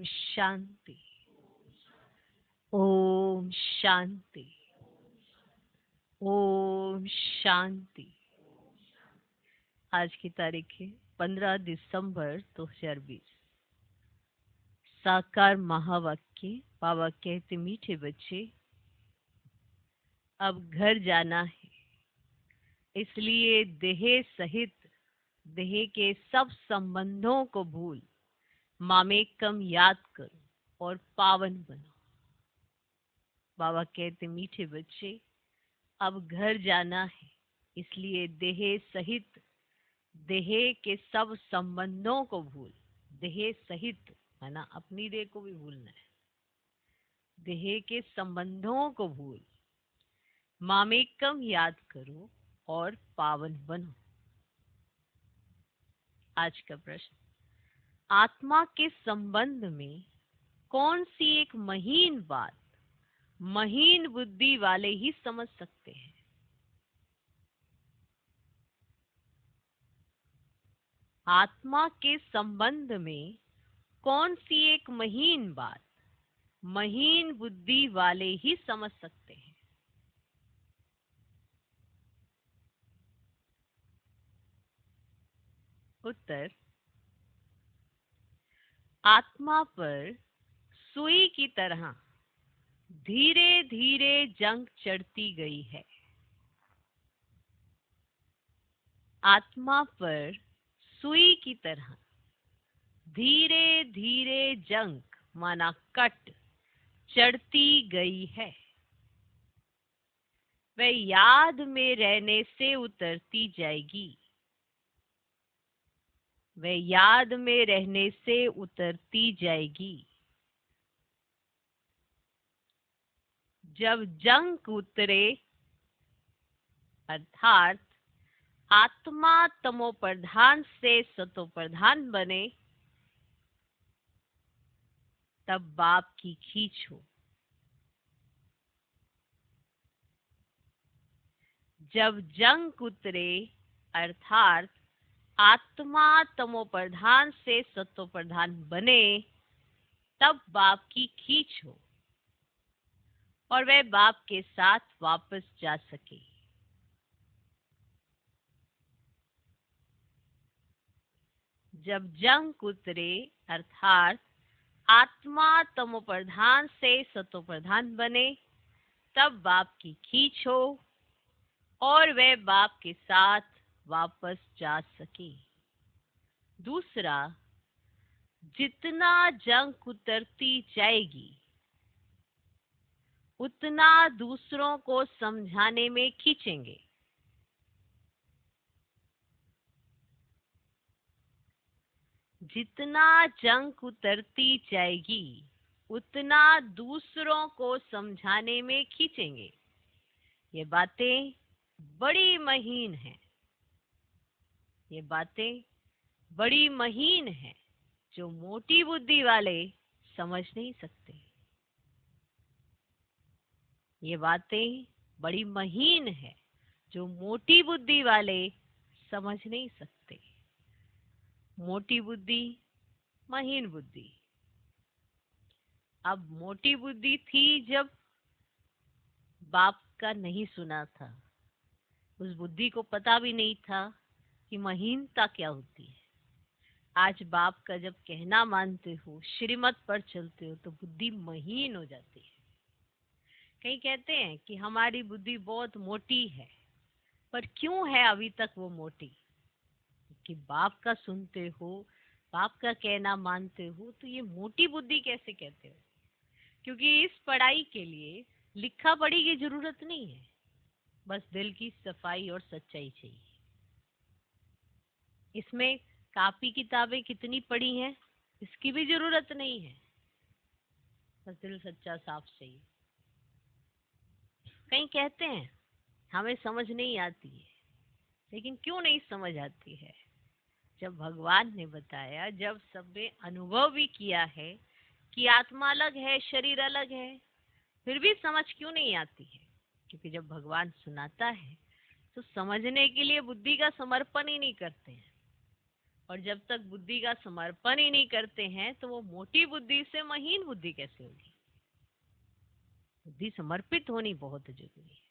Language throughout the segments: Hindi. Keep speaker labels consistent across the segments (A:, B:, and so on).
A: शांति। ओम शांति। ओम शांति। आज की तारीख है 15 दिसंबर 2020। साकार महावाक्य। बाबा कहते, मीठे बच्चे अब घर जाना है, इसलिए देह सहित देह के सब संबंधों को भूल मामेकम याद करो और पावन बनो। बाबा कहते, मीठे बच्चे अब घर जाना है, इसलिए देह सहित देह के सब संबंधों को भूल। देह सहित है ना, अपनी देह को भी भूलना है। देह के संबंधों को भूल मामेकम याद करो और पावन बनो। आज का प्रश्न, आत्मा के संबंध में कौन सी एक महीन बात महीन बुद्धि वाले ही समझ सकते हैं? आत्मा के संबंध में कौन सी एक महीन बात महीन बुद्धि वाले ही समझ सकते हैं? उत्तर, आत्मा पर सुई की तरह धीरे धीरे जंग चढ़ती गई है। आत्मा पर सुई की तरह धीरे धीरे जंग माना कट चढ़ती गई है। वह याद में रहने से उतरती जाएगी। वह याद में रहने से उतरती जाएगी। जब जंग उतरे अर्थात आत्मा तमोप्रधान से सतोप्रधान बने, तब बाप की खींच हो। जब जंग उतरे अर्थात आत्मा तमोप्रधान से सतोप्रधान बने, तब बाप की खींच हो और वह बाप के साथ वापस जा सके। जब जंग उतरे अर्थात आत्मा तमोप्रधान से सतोप्रधान बने, तब बाप की खींच हो और वह बाप के साथ वापस जा सके। दूसरा, जितना जंग उतरती जाएगी उतना दूसरों को समझाने में खींचेंगे। जितना जंग उतरती जाएगी उतना दूसरों को समझाने में खींचेंगे। ये बातें बड़ी महीन हैं। ये बातें बड़ी महीन हैं जो मोटी बुद्धि वाले समझ नहीं सकते। ये बातें बड़ी महीन हैं जो मोटी बुद्धि वाले समझ नहीं सकते। मोटी बुद्धि, महीन बुद्धि। अब मोटी बुद्धि थी जब बाप का नहीं सुना था, उस बुद्धि को पता भी नहीं था कि महीनता क्या होती है। आज बाप का जब कहना मानते हो, श्रीमत पर चलते हो, तो बुद्धि महीन हो जाती है। कई कहते हैं कि हमारी बुद्धि बहुत मोटी है, पर क्यों है अभी तक वो मोटी? कि बाप का सुनते हो, बाप का कहना मानते हो, तो ये मोटी बुद्धि कैसे कहते हो? क्योंकि इस पढ़ाई के लिए लिखा पढ़ी की जरूरत नहीं है, बस दिल की सफाई और सच्चाई चाहिए। इसमें कापी किताबें कितनी पढ़ी हैं इसकी भी जरूरत नहीं है, बस दिल सच्चा साफ चाहिए। कहीं कहते हैं हमें समझ नहीं आती है, लेकिन क्यों नहीं समझ आती है? जब भगवान ने बताया, जब सबने अनुभव भी किया है कि आत्मा अलग है, शरीर अलग है, फिर भी समझ क्यों नहीं आती है? क्योंकि जब भगवान सुनाता है तो समझने के लिए बुद्धि का समर्पण ही नहीं करते हैं। और जब तक बुद्धि का समर्पण ही नहीं करते हैं तो वो मोटी बुद्धि से महीन बुद्धि कैसे होगी? बुद्धि समर्पित होनी बहुत जरूरी है।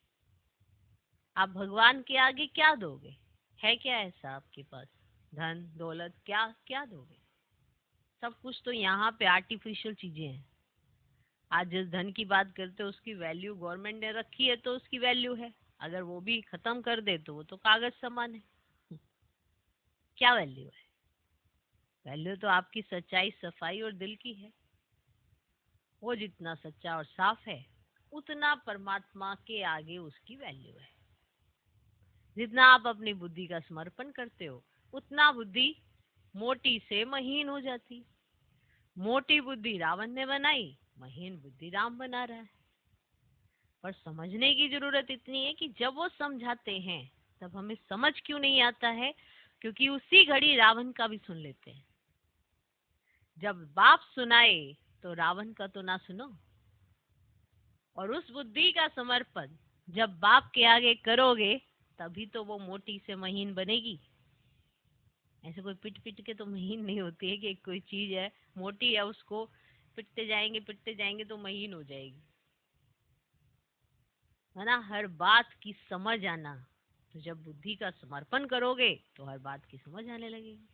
A: आप भगवान के आगे क्या दोगे? है क्या ऐसा आपके पास? धन दौलत क्या क्या दोगे? सब कुछ तो यहाँ पे आर्टिफिशियल चीजें हैं। आज जिस धन की बात करते हो उसकी वैल्यू गवर्नमेंट ने रखी है तो उसकी वैल्यू है। अगर वो भी खत्म कर दे तो वो तो कागज समान है। क्या वैल्यू है? वैल्यू तो आपकी सच्चाई, सफाई और दिल की है। वो जितना सच्चा और साफ है उतना परमात्मा के आगे उसकी वैल्यू है। जितना आप अपनी बुद्धि का समर्पण करते हो उतना बुद्धि मोटी से महीन हो जाती। मोटी बुद्धि रावण ने बनाई, महीन बुद्धि राम बना रहा है। पर समझने की जरूरत इतनी है कि जब वो समझाते हैं तब हमें समझ क्यों नहीं आता है? क्योंकि उसी घड़ी रावण का भी सुन लेते हैं। जब बाप सुनाए तो रावण का तो ना सुनो। और उस बुद्धि का समर्पण जब बाप के आगे करोगे तभी तो वो मोटी से महीन बनेगी। ऐसे कोई पिट पिट के तो महीन नहीं होती है कि कोई चीज है मोटी है उसको पिटते जाएंगे तो महीन हो जाएगी, है ना। हर बात की समझ आना। तो जब बुद्धि का समर्पण करोगे तो हर बात की समझ आने लगेगी।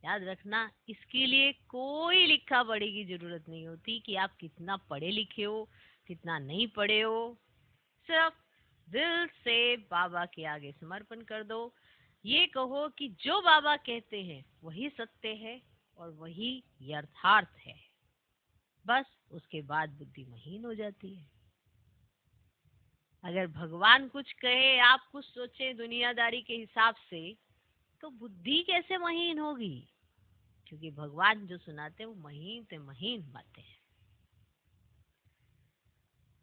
A: याद रखना, इसके लिए कोई लिखा पढ़ी की जरूरत नहीं होती कि आप कितना पढ़े लिखे हो कितना नहीं पढ़े हो। सिर्फ दिल से बाबा के आगे समर्पण कर दो। ये कहो कि जो बाबा कहते हैं वही सत्य है और वही यथार्थ है। बस उसके बाद बुद्धि महीन हो जाती है। अगर भगवान कुछ कहे आप कुछ सोचे दुनियादारी के हिसाब से तो बुद्धि कैसे महीन होगी? क्योंकि भगवान जो सुनाते हैं वो महीन से महीन बातें हैं।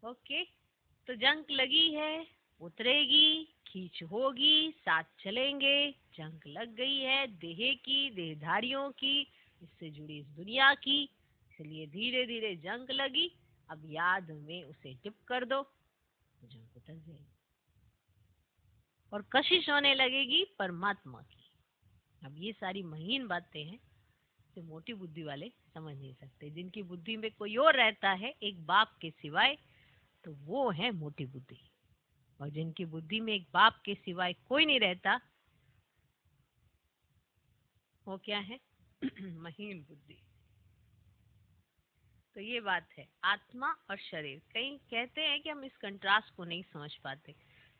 A: ओके, तो जंग लगी है, उतरेगी, खींच होगी, साथ चलेंगे। जंग लग गई है देह की, देहधारियों की, इससे जुड़ी इस दुनिया की। इसलिए धीरे धीरे जंग लगी, अब याद में उसे टिप कर दो, जंग उतर जाएगी और कशिश होने लगेगी परमात्मा की। अब ये सारी महीन बातें हैं जो मोटी बुद्धि वाले समझ नहीं सकते। जिनकी बुद्धि में कोई और रहता है एक बाप के सिवाय तो वो है मोटी बुद्धि। और जिनकी बुद्धि में एक बाप के सिवाय कोई नहीं रहता वो क्या है? महीन बुद्धि। तो ये बात है आत्मा और शरीर। कई कहते हैं कि हम इस कंट्रास्ट को नहीं समझ पाते।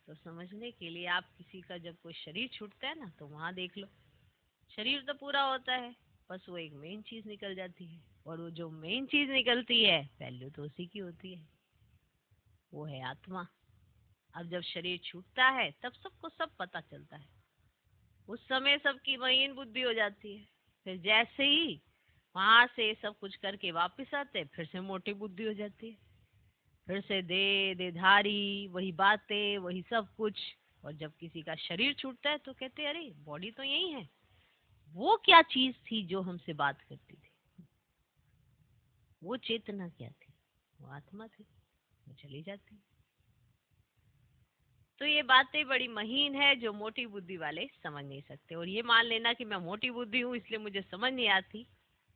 A: तो समझने के लिए आप किसी का जब कोई शरीर छूटता है ना तो वहां देख लो। शरीर तो पूरा होता है, बस वो एक मेन चीज निकल जाती है। और वो जो मेन चीज निकलती है वैल्यू तो उसी की होती है, वो है आत्मा। अब जब शरीर छूटता है तब सबको सब पता चलता है। उस समय सबकी महीन बुद्धि हो जाती है। फिर जैसे ही वहां से सब कुछ करके वापस आते फिर से मोटी बुद्धि हो जाती है। फिर से देधारी, वही बातें, वही सब कुछ। और जब किसी का शरीर छूटता है तो कहते हैं अरे बॉडी तो यही है, वो क्या चीज थी जो हमसे बात करती थी? वो चेतना क्या थी? वो आत्मा थी, वो चली जाती। तो ये बातें बड़ी महीन है जो मोटी बुद्धि वाले समझ नहीं सकते। और ये मान लेना कि मैं मोटी बुद्धि हूँ इसलिए मुझे समझ नहीं आती,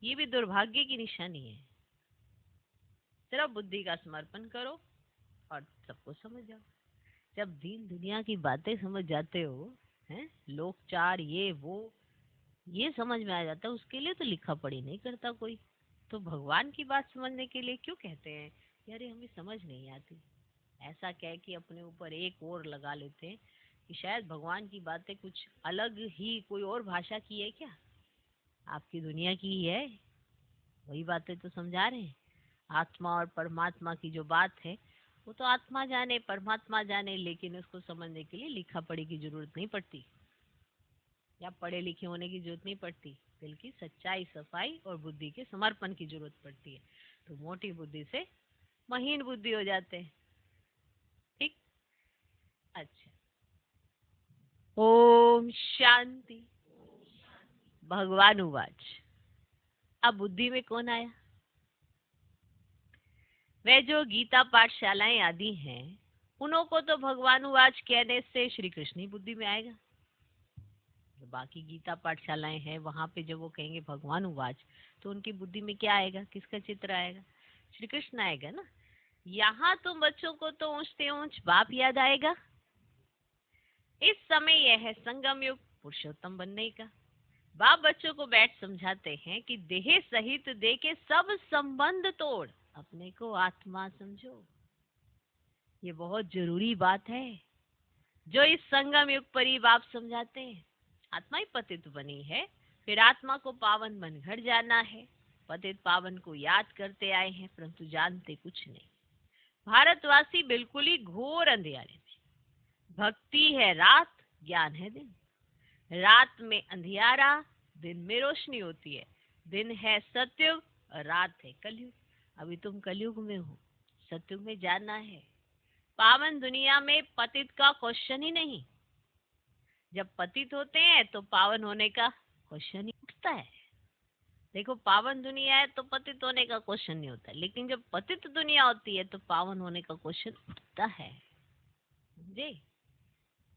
A: ये भी दुर्भाग्य की निशानी है। सिर्फ बुद्धि का समर्पण करो और सबको समझ जाओ। जब दीन दुनिया की बातें समझ जाते हो, हैं, लोकचार ये वो, ये समझ में आ जाता है, उसके लिए तो लिखा पढ़ी नहीं करता कोई। तो भगवान की बात समझने के लिए क्यों कहते हैं यार हमें समझ नहीं आती? ऐसा कह के अपने ऊपर एक और लगा लेते हैं कि शायद भगवान की बातें कुछ अलग ही कोई और भाषा की है क्या? आपकी दुनिया की ही है, वही बातें तो समझा रहे हैं। आत्मा और परमात्मा की जो बात है वो तो आत्मा जाने परमात्मा जाने, लेकिन उसको समझने के लिए लिखा पढ़ी की जरूरत नहीं पड़ती या पढ़े लिखे होने की जरूरत नहीं पड़ती, बल्कि सच्चाई, सफाई और बुद्धि के समर्पण की जरूरत पड़ती है। तो मोटी बुद्धि से महीन बुद्धि हो जाते हैं। ठीक, अच्छा। ओम शांति। भगवान उवाच। अब बुद्धि में कौन आया? वे जो गीता पाठशालाएं आदि हैं उन्हों को तो भगवान उवाच कहने से श्री कृष्ण ही बुद्धि में आएगा। बाकी गीता पाठशालाएं हैं, वहां पे जब वो कहेंगे भगवान उवाच, तो उनकी बुद्धि में क्या आएगा? किसका चित्र आएगा? श्री कृष्ण आएगा ना। यहाँ तुम बच्चों को तो ऊंचते ऊंच बाप याद आएगा। इस समय यह है संगम युग, पुरुषोत्तम बनने का। बाप बच्चों को बैठ समझाते हैं कि देह सहित देह के सब संबंध तोड़ अपने को आत्मा समझो। ये बहुत जरूरी बात है जो इस संगम युग पर ही बाप समझाते हैं। आत्मा ही पतित बनी है, फिर आत्मा को पावन बन घर जाना है। पतित पावन को याद करते आए हैं, परंतु जानते कुछ नहीं। भारतवासी बिल्कुल ही घोर अंधियारे में। भक्ति है रात, ज्ञान है दिन। रात में अंधियारा, दिन में रोशनी होती है। दिन है सतयुग और रात है कलयुग। अभी तुम कलयुग में हो, सतयुग में जाना है। पावन दुनिया में पतित का क्वेश्चन ही नहीं। जब पतित होते हैं तो पावन होने का क्वेश्चन ही उठता है। देखो, पावन दुनिया है तो पतित होने का क्वेश्चन नहीं होता, लेकिन जब पतित दुनिया होती है तो पावन होने का क्वेश्चन उठता है। जी,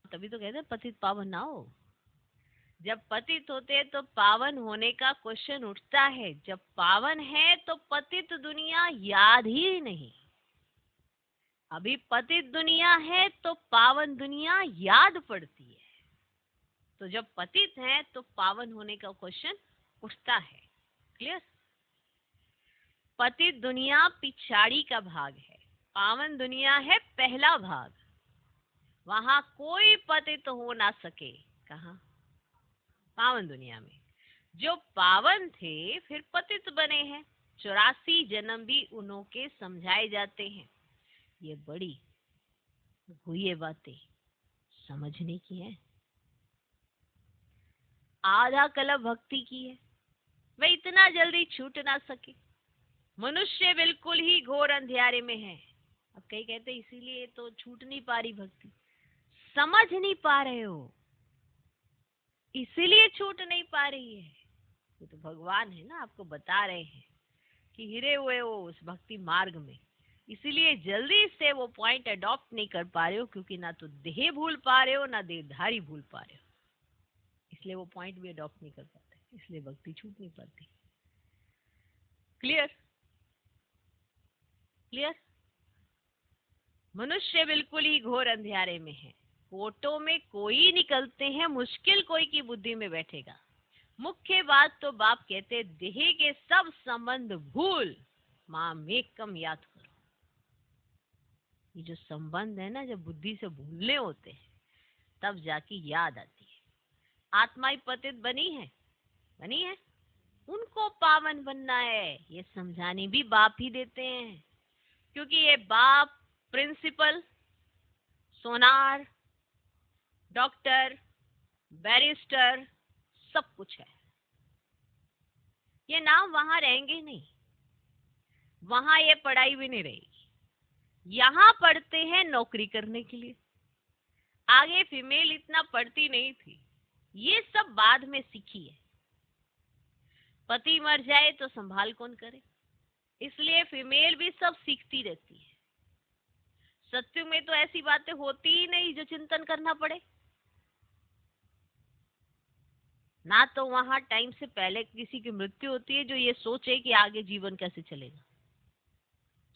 A: तभी तो कहते हैं पतित पावन ना हो। जब पतित होते हैं तो पावन होने का क्वेश्चन उठता है। जब पावन है तो पतित दुनिया याद ही नहीं। अभी पतित दुनिया है तो पावन दुनिया याद पड़ती है। तो जब पतित है तो पावन होने का क्वेश्चन उठता है। क्लियर? पतित दुनिया पिछाड़ी का भाग है, पावन दुनिया है पहला भाग। वहां कोई पतित हो ना सके। कहा? पावन दुनिया में। जो पावन थे फिर पतित बने हैं। 84 जन्म भी उन्हों के समझाए जाते हैं। ये बड़ी हुई बातें समझने की है। आधा कलप भक्ति की है, वह इतना जल्दी छूट ना सके। मनुष्य बिल्कुल ही घोर अंधियारे में है। अब कई कहते इसीलिए तो छूट नहीं पा रही भक्ति। समझ नहीं पा रहे हो, इसीलिए छूट नहीं पा रही है। ये तो भगवान है ना, आपको बता रहे हैं कि हिरे हुए हो उस भक्ति मार्ग में, इसीलिए जल्दी से वो पॉइंट अडॉप्ट नहीं कर पा रहे हो, क्योंकि ना तो देह भूल पा रहे हो ना देहधारी भूल पा रहे हो। इसलिए वो पॉइंट भी अडॉप्ट नहीं कर पाते, इसलिए भक्ति छूट नहीं पाती। क्लियर? क्लियर? मनुष्य बिल्कुल ही घोर अंधियारे में है। कोटों में कोई निकलते हैं, मुश्किल कोई की बुद्धि में बैठेगा। मुख्य बात तो बाप कहते देह के सब संबंध भूल माम एकम याद करो। ये जो संबंध है ना, जब बुद्धि से भूलने होते हैं तब जाके याद आती है। आत्मा ही पतित बनी है, उनको पावन बनना है। ये समझाने भी बाप ही देते हैं, क्योंकि ये बाप प्रिंसिपल, सोनार, डॉक्टर, बैरिस्टर सब कुछ है। ये नाम वहां रहेंगे नहीं, वहां ये पढ़ाई भी नहीं रहेगी। यहाँ पढ़ते हैं नौकरी करने के लिए। आगे फीमेल इतना पढ़ती नहीं थी, ये सब बाद में सीखी है। पति मर जाए तो संभाल कौन करे, इसलिए फीमेल भी सब सीखती रहती है। सत्युग में तो ऐसी बातें होती ही नहीं जो चिंतन करना पड़े ना। तो वहां टाइम से पहले किसी की मृत्यु होती है जो ये सोचे कि आगे जीवन कैसे चलेगा,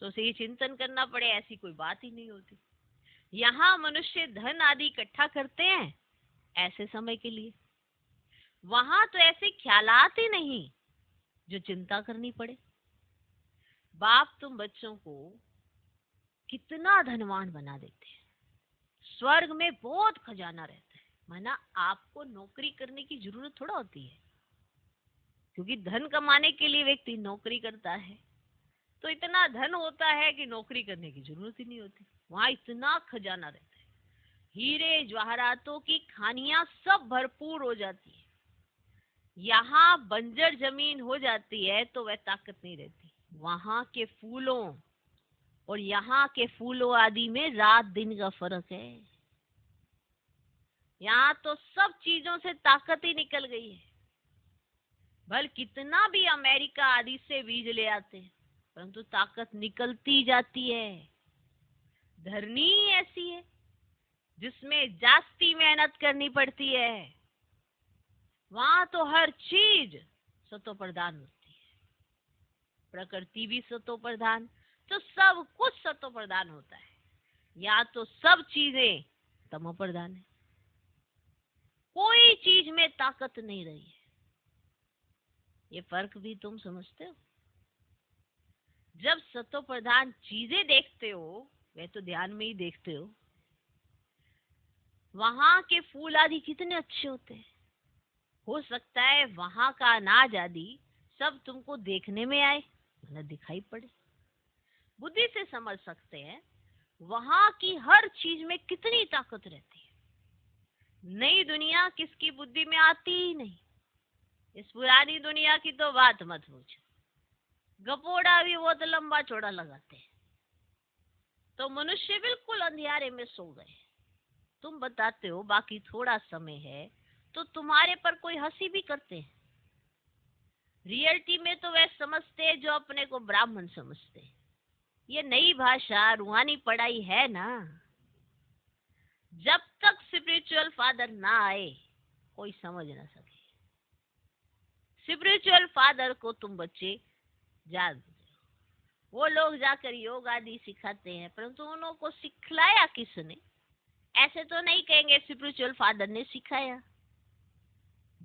A: तो उसे ये चिंतन करना पड़े, ऐसी कोई बात ही नहीं होती। यहाँ मनुष्य धन आदि इकट्ठा करते हैं ऐसे समय के लिए, वहां तो ऐसे ख्यालात ही नहीं जो चिंता करनी पड़े। बाप तुम बच्चों को कितना धनवान बना देते हैं। स्वर्ग में बहुत खजाना रहता है, माना आपको नौकरी करने की जरूरत थोड़ा होती है, क्योंकि धन कमाने के लिए व्यक्ति नौकरी करता है। तो इतना धन होता है कि नौकरी करने की जरूरत ही नहीं होती। वहां इतना खजाना रहता है, हीरे जवाहरातों की खानियां सब भरपूर हो जाती है। यहाँ बंजर जमीन हो जाती है तो वह ताकत नहीं रहती। वहां के फूलों और यहाँ के फूलों आदि में रात दिन का फर्क है। यहाँ तो सब चीजों से ताकत ही निकल गई है। भल कितना भी अमेरिका आदि से बीज ले आते हैं, परंतु ताकत निकलती जाती है। धरनी ऐसी है जिसमें जास्ती मेहनत करनी पड़ती है। वहां तो हर चीज सतो प्रधान होती है, प्रकृति भी सतो प्रधान, तो सब कुछ सतो प्रधान होता है। या तो सब चीजें तमो प्रधान है, कोई चीज में ताकत नहीं रही है। ये फर्क भी तुम समझते हो? जब सतो प्रधान चीजें देखते हो, वे तो ध्यान में ही देखते हो, वहां के फूल आदि कितने अच्छे होते हैं। हो सकता है वहां का अनाज आदि सब तुमको देखने में आए, मतलब दिखाई पड़े, बुद्धि से समझ सकते हैं वहां की हर चीज में कितनी ताकत रहती है। नई दुनिया किसकी बुद्धि में आती ही नहीं। इस पुरानी दुनिया की तो बात मत पूछो, गपोड़ा भी बहुत लंबा चौड़ा लगाते हैं। तो मनुष्य बिल्कुल अंधियारे में सो गए। तुम बताते हो बाकी थोड़ा समय है, तो तुम्हारे पर कोई हंसी भी करते हैं। रियलिटी में तो वे समझते हैं जो अपने को ब्राह्मण समझते हैं। ये नई भाषा रूहानी पढ़ाई है ना। जब तक स्पिरिचुअल फादर ना आए कोई समझ ना सके। स्पिरिचुअल फादर को तुम बच्चे जान दो, वो लोग जाकर योग आदि सिखाते हैं, परंतु उन्हों को सिखलाया किसने? ऐसे तो नहीं कहेंगे स्पिरिचुअल फादर ने सिखाया।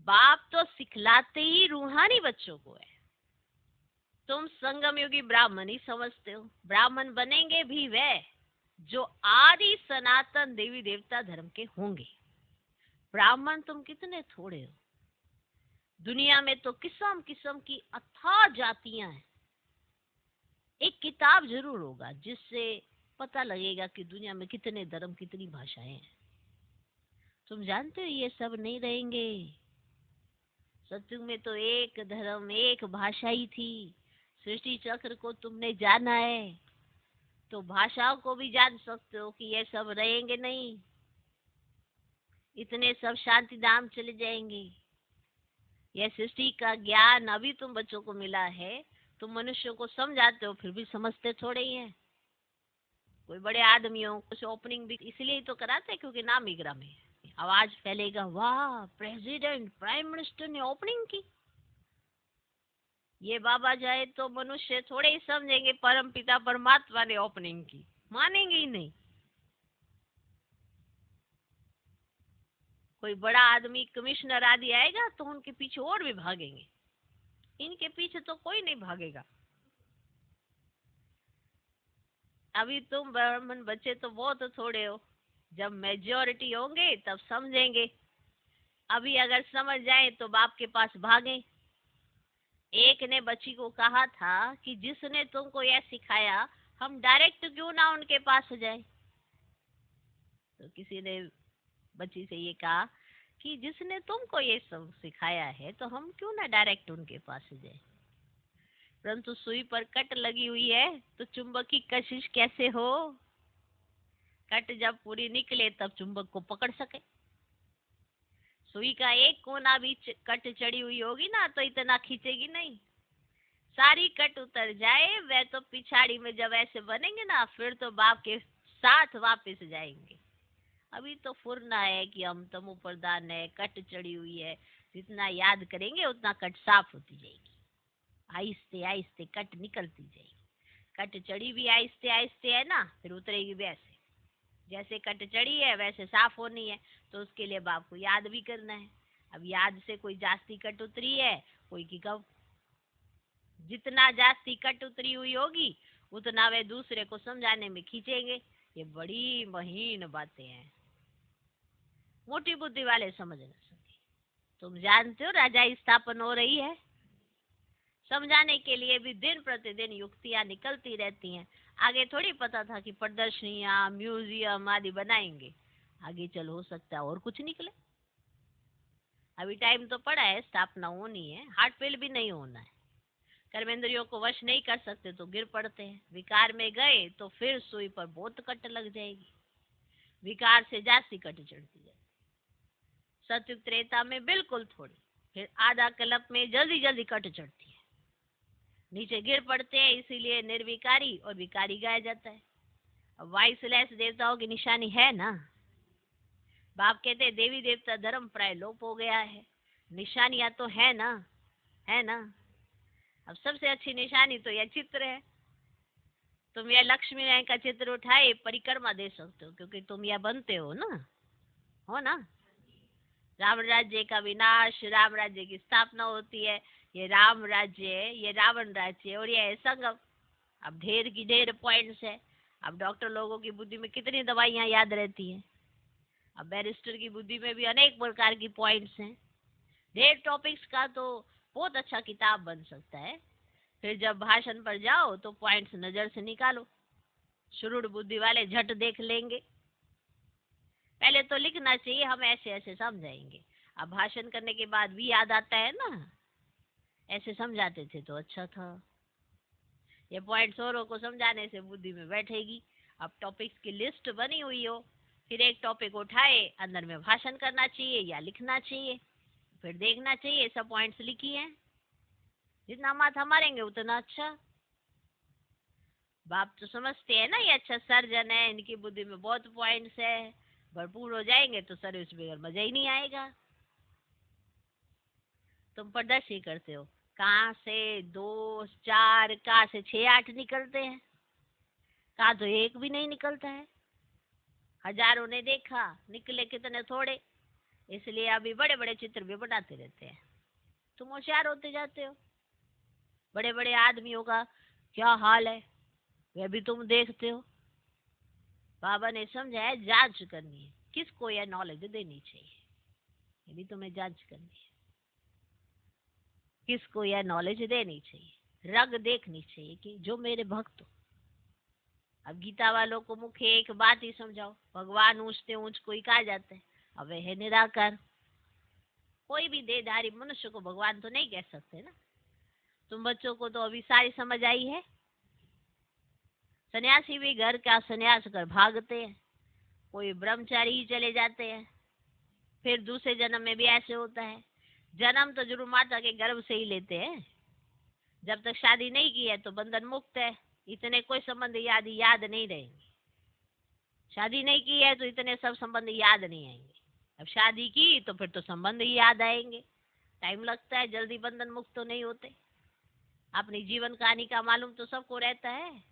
A: बाप तो सिखलाते ही रूहानी बच्चों को है। तुम संगम युगी ब्राह्मण ही समझते हो। ब्राह्मण बनेंगे भी वे जो आदि सनातन देवी देवता धर्म के होंगे। ब्राह्मण तुम कितने थोड़े हो। दुनिया में तो किस्म किस्म की अथाह जातियां हैं। एक किताब जरूर होगा जिससे पता लगेगा कि दुनिया में कितने धर्म, कितनी भाषाएं हैं। तुम जानते हो ये सब नहीं रहेंगे। सत्युग में तो एक धर्म, एक भाषा ही थी। सृष्टि चक्र को तुमने जाना है तो भाषाओं को भी जान सकते हो कि ये सब रहेंगे नहीं। इतने सब शांति धाम चले जाएंगे। यह सृष्टि का ज्ञान अभी तुम बच्चों को मिला है, तुम मनुष्यों को समझाते हो, फिर भी समझते थोड़े ही हैं। कोई बड़े आदमियों कुछ ओपनिंग भी इसलिए ही तो कराते हैं क्योंकि नाम इगरा में आवाज फैलेगा, वाह प्रेसिडेंट प्राइम मिनिस्टर ने ओपनिंग की। ये बाबा जाए तो मनुष्य थोड़े ही समझेंगे परम पिता परमात्मा ने ओपनिंग की, मानेंगे ही नहीं। कोई बड़ा आदमी कमिश्नर आदि आएगा तो उनके पीछे और भी भागेंगे, इनके पीछे तो कोई नहीं भागेगा। अभी तुम ब्राह्मण बच्चे तो बहुत थोड़े हो, जब मेजोरिटी होंगे तब समझेंगे। अभी अगर समझ जाए तो बाप के पास भागे। एक ने बच्ची को कहा था कि जिसने तुमको यह सिखाया हम डायरेक्ट क्यों ना उनके पास जाए। तो किसी ने बच्ची से ये कहा कि जिसने तुमको ये सब सिखाया है तो हम क्यों ना डायरेक्ट उनके पास जाए। परंतु सुई पर कट लगी हुई है तो चुंबक की कशिश कैसे हो। कट जब पूरी निकले तब चुंबक को पकड़ सके। सुई का एक कोना भी कट चढ़ी हुई होगी ना तो इतना खींचेगी नहीं। सारी कट उतर जाए वह तो पिछाड़ी में जब ऐसे बनेंगे ना फिर तो बाप के साथ वापस जाएंगे। अभी तो फुरना है कि हम तमो प्रधान है, कट चढ़ी हुई है। जितना याद करेंगे उतना कट साफ होती जाएगी। आहिस्ते आहिस्ते कट निकलती जाएगी। कट चढ़ी भी आहिस्ते आहिस्ते है ना, फिर उतरेगी वैसे। जैसे कट चढ़ी है वैसे साफ होनी है, तो उसके लिए बाप को याद भी करना है। अब याद से कोई जास्ती कट उतरी है, कोई की कब। जितना जास्ती कट उतरी हुई होगी उतना वे दूसरे को समझाने में खींचेंगे। ये बड़ी महीन बातें हैं, मोटी बुद्धि वाले समझ ना सके। तुम जानते हो राजा स्थापन हो रही है, समझाने के लिए भी दिन प्रतिदिन युक्तियां निकलती रहती हैं। आगे थोड़ी पता था कि प्रदर्शनियां, म्यूजियम आदि बनाएंगे। आगे चल हो सकता है और कुछ निकले। अभी टाइम तो पड़ा है, स्थापना होनी है, हार्ट फेल भी नहीं होना है। कर्मेंद्रियों को वश नहीं कर सकते तो गिर पड़ते हैं। विकार में गए तो फिर सुई पर बहुत कट लग जाएगी। विकार से जास्ती कट चढ़ती जाएगी। सत्युग त्रेता में बिल्कुल थोड़ी, फिर आधा कल्प में जल्दी जल्दी कट चढ़ती है, नीचे गिर पड़ते हैं। इसीलिए निर्विकारी और विकारी गाया जाता है। अब वाइसलेस देवताओं की निशानी है ना। बाप कहते हैं देवी देवता धर्म प्राय लोप हो गया है। निशानियां तो है ना, है ना। अब सबसे अच्छी निशानी तो यह चित्र है। तुम यह लक्ष्मी नारायण का चित्र उठाए परिक्रमा दे सकते हो, क्योंकि तुम यह बनते हो ना। राम राज्य का विनाश, राम राज्य की स्थापना होती है। ये राम राज्य है, ये रावण राज्य है, और ये है संगम। अब ढेर की ढेर पॉइंट्स है। अब डॉक्टर लोगों की बुद्धि में कितनी दवाइयां याद रहती हैं। अब बैरिस्टर की बुद्धि में भी अनेक प्रकार की पॉइंट्स हैं। ढेर टॉपिक्स का तो बहुत अच्छा किताब बन सकता है। फिर जब भाषण पर जाओ तो पॉइंट्स नजर से निकालो। शुरू बुद्धि वाले झट देख लेंगे। पहले तो लिखना चाहिए, हम ऐसे ऐसे समझाएंगे। अब भाषण करने के बाद भी याद आता है ना, ऐसे समझाते थे तो अच्छा था। ये पॉइंट्स औरों को समझाने से बुद्धि में बैठेगी। अब टॉपिक्स की लिस्ट बनी हुई हो, फिर एक टॉपिक उठाए, अंदर में भाषण करना चाहिए या लिखना चाहिए। फिर देखना चाहिए सब पॉइंट्स लिखी हैं। जितना माथा मारेंगे उतना अच्छा। बाप तो समझते हैं ना ये अच्छा सर्जन है, इनकी बुद्धि में बहुत पॉइंट्स है। भरपूर हो जाएंगे तो सर्विस बगैर मजा ही नहीं आएगा। तुम प्रदर्शन करते हो, कहाँ से 2 4, कहाँ से 6 8 निकलते हैं, कहाँ तो एक भी नहीं निकलता है। हजारों ने देखा, निकले कितने थोड़े। इसलिए अभी बड़े बड़े चित्र भी बनाते रहते हैं। तुम होशियार होते जाते हो। बड़े बड़े आदमियों का क्या हाल है वह भी तुम देखते हो। बाबा ने समझाया जांच करनी है, किसको यह नॉलेज देनी चाहिए, ये भी तुम्हें जांच करनी है। किसको यह नॉलेज देनी चाहिए, रग देखनी चाहिए कि जो मेरे भक्त हो। अब गीता वालों को मुख्य एक बात ही समझाओ, भगवान ऊंचते ऊंच कोई कहा जाता है, अब वह है निराकार। कोई भी देहधारी मनुष्य को भगवान तो नहीं कह सकते ना। तुम बच्चों को तो अभी सारी समझ आई है। सन्यासी भी घर का सन्यास कर भागते हैं, कोई ब्रह्मचारी ही चले जाते हैं। फिर दूसरे जन्म में भी ऐसे होता है। जन्म तो जरूर माता के गर्भ से ही लेते हैं। जब तक शादी नहीं की है तो बंधन मुक्त है। इतने कोई संबंध याद नहीं रहेंगे। शादी नहीं की है तो इतने सब संबंध याद नहीं आएंगे। अब शादी की तो फिर तो संबंध ही याद आएंगे। टाइम लगता है, जल्दी बंधन मुक्त तो नहीं होते। अपनी जीवन कहानी का मालूम तो सबको रहता है।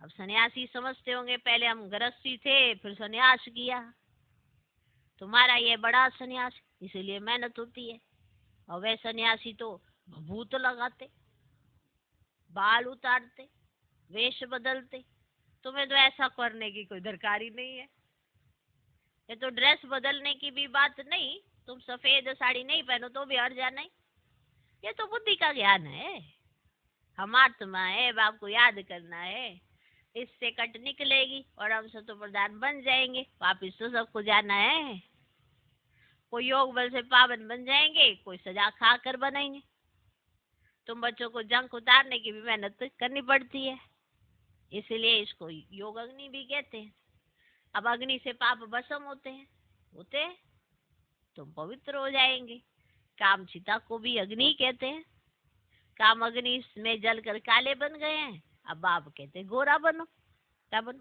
A: अब सन्यासी समझते होंगे पहले हम गृहस्थी थे फिर सन्यास किया। तुम्हारा ये बड़ा सन्यास, इसीलिए मेहनत होती है। और वे सन्यासी तो भूत लगाते, बाल उतारते, वेश बदलते। तुम्हें तो ऐसा करने की कोई दरकार ही नहीं है। ये तो ड्रेस बदलने की भी बात नहीं, तुम सफेद साड़ी नहीं पहनो तो भी हट जाना ही। ये तो बुद्धि का ज्ञान है। हम आत्मा है, बाप को याद करना है। इससे कट निकलेगी और हम सतो प्रधान बन जाएंगे। वापिस तो सबको जाना है। कोई योग बल से पावन बन जाएंगे, कोई सजा खा कर बनेंगे। तुम बच्चों को जंक उतारने की भी मेहनत करनी पड़ती है। इसीलिए इसको योग अग्नि भी कहते हैं। अब अग्नि से पाप भस्म होते हैं, तुम पवित्र हो जाएंगे। काम चिता को भी अग्नि कहते हैं। काम अग्नि में जलकर काले बन गए हैं, अब बाप कहते हैं गोरा बनो। क्या बनो?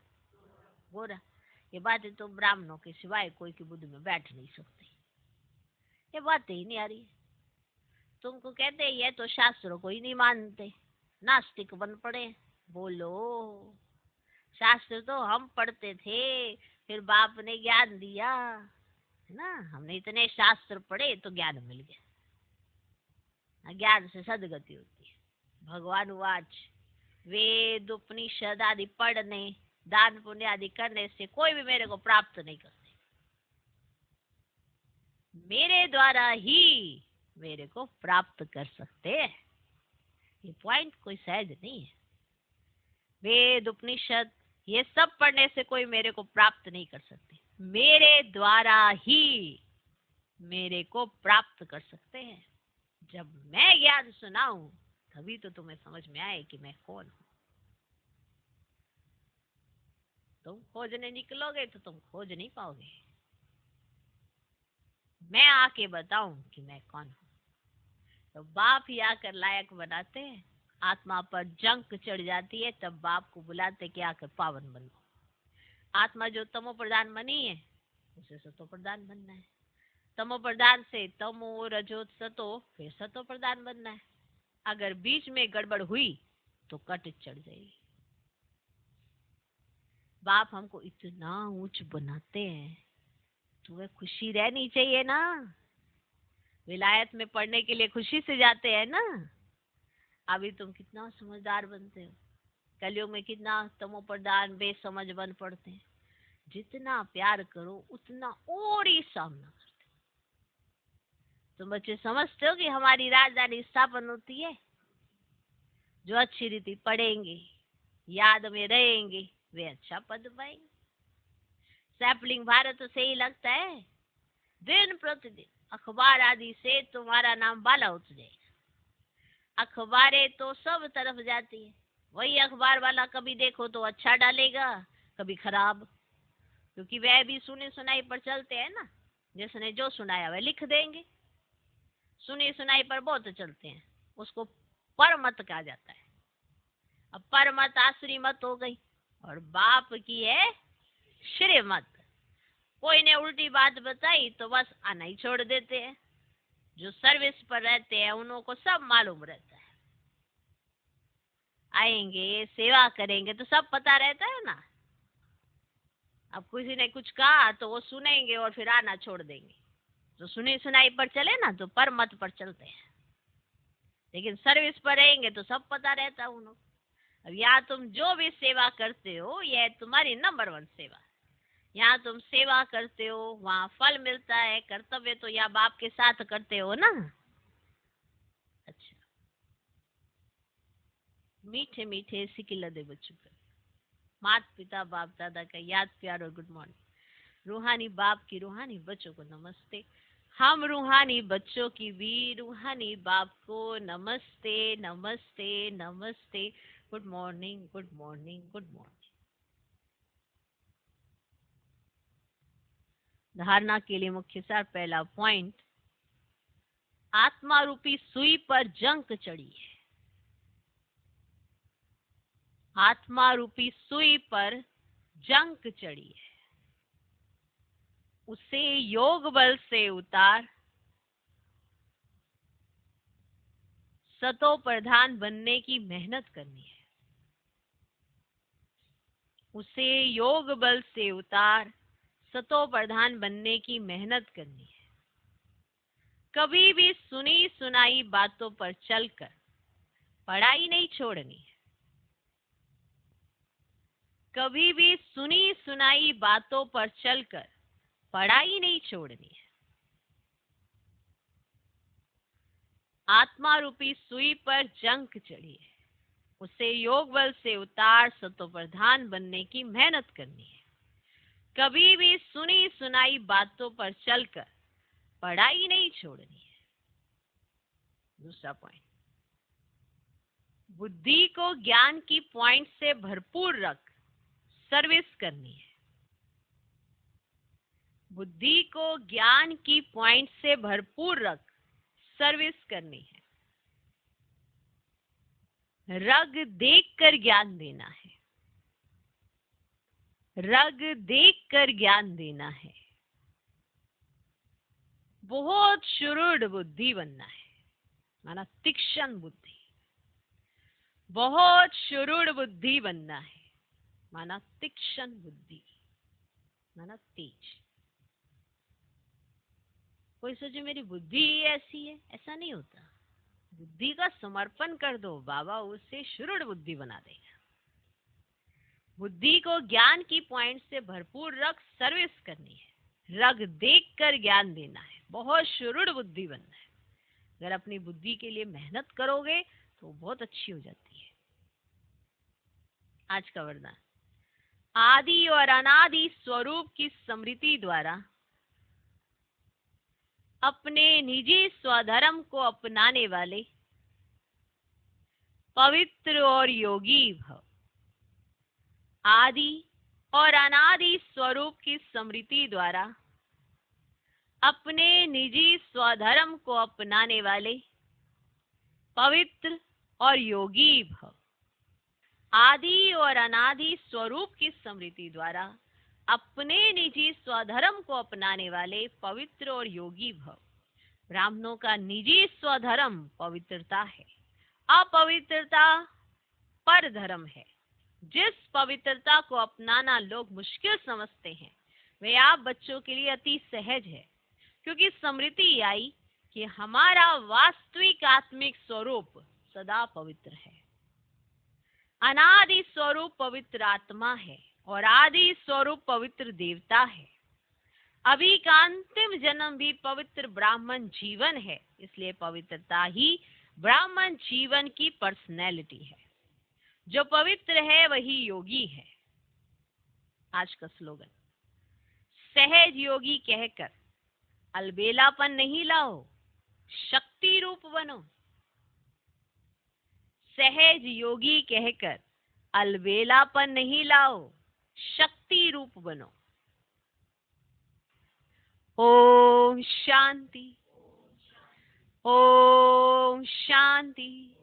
A: गोरा। ये बातें तो ब्राह्मणों के सिवाय कोई की बुद्धि में बैठ नहीं सकती। ये बातें ही नहीं आ रही। तुमको कहते हैं ये तो शास्त्रों को ही नहीं मानते, नास्तिक बन पड़े। बोलो, शास्त्र तो हम पढ़ते थे, फिर बाप ने ज्ञान दिया है ना। हमने इतने शास्त्र पढ़े तो ज्ञान मिल गया। ज्ञान से सदगति होती है। भगवान वाच वेद उपनिषद आदि पढ़ने, दान पुण्य आदि करने से कोई भी मेरे को प्राप्त नहीं करते। मेरे द्वारा ही मेरे को प्राप्त कर सकते हैं। ये पॉइंट कोई सहज नहीं है। वेद उपनिषद ये सब पढ़ने से कोई मेरे को प्राप्त नहीं कर सकते। मेरे द्वारा ही मेरे को प्राप्त कर सकते हैं। जब मैं ज्ञान सुनाऊं तभी तो तुम्हें समझ में आए कि मैं कौन हूं। तुम खोजने निकलोगे तो तुम खोज नहीं पाओगे। मैं आके बताऊं कि मैं कौन हूं, तो बाप ही आकर लायक बनाते हैं। आत्मा पर जंक चढ़ जाती है तब बाप को बुलाते कि आकर पावन बनो। आत्मा जो तमो प्रधान बनी है उसे सतो प्रधान बनना है। तमो प्रधान से तमो रजो सतो, फिर सतो प्रधान बनना है। अगर बीच में गड़बड़ हुई तो कट चढ़ जाएगी। बाप हमको इतना ऊंच बनाते हैं तो वह खुशी रहनी चाहिए ना। विलायत में पढ़ने के लिए खुशी से जाते हैं ना। अभी तुम कितना समझदार बनते हो, कलयुग में कितना तमो प्रधान बेसमझ बन पड़ते हैं। जितना प्यार करो उतना और ही सामना करते। तुम बच्चे समझते हो कि हमारी राजधानी स्थापन होती है। जो अच्छी रीति पढ़ेंगे, याद में रहेंगे, वे अच्छा पद पाएंगे। सैपलिंग भारत से ही लगता है। दिन प्रतिदिन अखबार आदि से तुम्हारा नाम बाला उठ जाएगा। अखबारें तो सब तरफ जाती है। वही अखबार वाला कभी देखो तो अच्छा डालेगा, कभी खराब, क्योंकि वह भी सुनी सुनाई पर चलते हैं ना। जिसने जो सुनाया वह लिख देंगे। सुनी सुनाई पर बहुत चलते हैं, उसको परमत कहा जाता है। अब परमत आसुरी मत हो गई और बाप की है श्रीमत। कोई ने उल्टी बात बताई तो बस आना ही छोड़ देते हैं। जो सर्विस पर रहते हैं उनको सब मालूम रहता है। आएंगे, सेवा करेंगे तो सब पता रहता है ना। अब किसी ने कुछ कहा तो वो सुनेंगे और फिर आना छोड़ देंगे। तो सुनी सुनाई पर चले ना तो पर मत पर चलते हैं। लेकिन सर्विस पर रहेंगे तो सब पता रहता है उनको। अब यहाँ तुम जो भी सेवा करते हो यह तुम्हारी नंबर 1 सेवा। यहाँ तुम सेवा करते हो वहाँ फल मिलता है। कर्तव्य तो यहाँ बाप के साथ करते हो ना। अच्छा, मीठे मीठे सिकिल दे बच्चों का माता पिता बाप दादा का याद प्यार और गुड मॉर्निंग। रूहानी बाप की रूहानी बच्चों को नमस्ते। हम रूहानी बच्चों की भी रूहानी बाप को नमस्ते नमस्ते नमस्ते। Good morning good morning good morning. धारणा के लिए मुख्य सार। पहला पॉइंट, आत्मा रूपी सुई पर जंक चढ़ी है। आत्मा रूपी सुई पर जंक चढ़ी है, उसे योग बल से उतार। सतो प्रधान बनने की मेहनत करनी है। उसे योग बल से उतार, सतो प्रधान बनने की मेहनत करनी है। कभी भी सुनी सुनाई बातों पर चलकर पढ़ाई नहीं छोड़नी है। कभी भी सुनी सुनाई बातों पर चलकर पढ़ाई नहीं छोड़नी है। आत्मा रूपी सुई पर जंक चढ़ी है, उसे योग बल से उतार, सतो प्रधान बनने की मेहनत करनी है। कभी भी सुनी सुनाई बातों पर चलकर पढ़ाई नहीं छोड़नी है। दूसरा पॉइंट, बुद्धि को ज्ञान की पॉइंट से भरपूर रख सर्विस करनी है। बुद्धि को ज्ञान की पॉइंट से भरपूर रख सर्विस करनी है। रग देखकर ज्ञान देना है। रग देखकर ज्ञान देना है। बहुत शुरुड़ बुद्धि बनना है, माना तीक्ष्ण बुद्धि। बहुत शुरुड़ बुद्धि बनना है, माना तीक्ष्ण बुद्धि, माना तेज। कोई सोचे मेरी बुद्धि ऐसी है, ऐसा नहीं होता। बुद्धि का समर्पण कर दो, बाबा उससे शुरुड़ बुद्धि बना देगा। बुद्धि को ज्ञान की पॉइंट से भरपूर रख सर्विस करनी है। रग देख कर ज्ञान देना है, बहुत शुरुड़ बुद्धि बनना है। अगर अपनी बुद्धि के लिए मेहनत करोगे तो बहुत अच्छी हो जाती है। आज का वरदान, आदि और अनादि स्वरूप की स्मृति द्वारा अपने निजी स्वधर्म को अपनाने वाले पवित्र और योगी भव। आदि और अनादि स्वरूप की स्मृति द्वारा अपने निजी स्वधर्म को अपनाने वाले पवित्र और योगी भव। आदि और अनादि स्वरूप की स्मृति द्वारा अपने निजी स्वधर्म को अपनाने वाले पवित्र और योगी भव। ब्राह्मणों का निजी स्वधर्म पवित्रता है, अपवित्रता पर धर्म है। जिस पवित्रता को अपनाना लोग मुश्किल समझते हैं, वे आप बच्चों के लिए अति सहज है, क्योंकि स्मृति आई कि हमारा वास्तविक आत्मिक स्वरूप सदा पवित्र है। अनादि स्वरूप पवित्र आत्मा है और आदि स्वरूप पवित्र देवता है। अभी का अंतिम जन्म भी पवित्र ब्राह्मण जीवन है, इसलिए पवित्रता ही ब्राह्मण जीवन की पर्सनैलिटी है। जो पवित्र है वही योगी है। आज का स्लोगन, सहज योगी कहकर अलबेलापन नहीं लाओ, शक्ति रूप बनो। सहज योगी कहकर अलबेलापन नहीं लाओ, शक्ति रूप बनो। ओम शांति, ओम शांति।